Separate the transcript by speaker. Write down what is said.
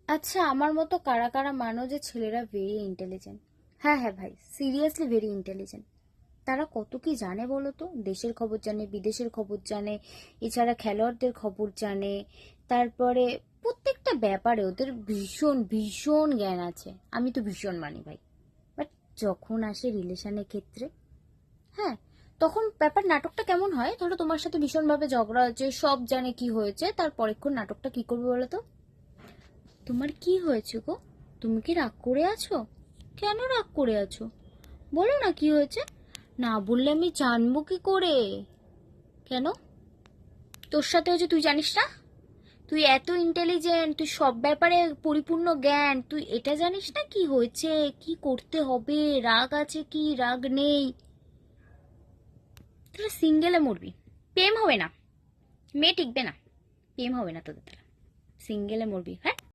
Speaker 1: আচ্ছা, আমার মতো কারা কারা মানো যে ছেলেরা ভেরি ইন্টেলিজেন্ট? হ্যাঁ হ্যাঁ ভাই, সিরিয়াসলি ভেরি ইন্টেলিজেন্ট। তারা কত কি জানে বলো তো, দেশের খবর জানে, বিদেশের খবর জানে, এছাড়া খেলোয়াড়দের খবর জানে। তারপরে প্রত্যেকটা ব্যাপারে ওদের ভীষণ ভীষণ জ্ঞান আছে। আমি তো ভীষণ মানি ভাই। বাট যখন আসে রিলেশনের ক্ষেত্রে, হ্যাঁ, তখন ব্যাপার নাটকটা কেমন হয়, ধরো তোমার সাথে ভীষণভাবে ঝগড়া হচ্ছে, সব জানে কি হয়েছে, তার পরেক্ষণ নাটকটা কি করবে বলো তো? তোমার কি হয়েছে গো? তুমি কি রাগ করে আছো? কেন রাগ করে আছো? বলো না কি হয়েছে। না বললে আমি জানবো কি করে? কেন? তোর সাথে হয়েছে তুই জানিস না? তুই এত ইন্টেলিজেন্ট, তুই সব ব্যাপারে পরিপূর্ণ জ্ঞান, তুই এটা জানিস না কি হয়েছে, কি করতে হবে, রাগ আছে কি রাগ নেই? তোরা সিঙ্গেলে মরবি, প্রেম হবে না, মেয়ে টিকবে না, প্রেম হবে না তোদের দ্বারা, সিঙ্গেলে মরবি। হ্যাঁ,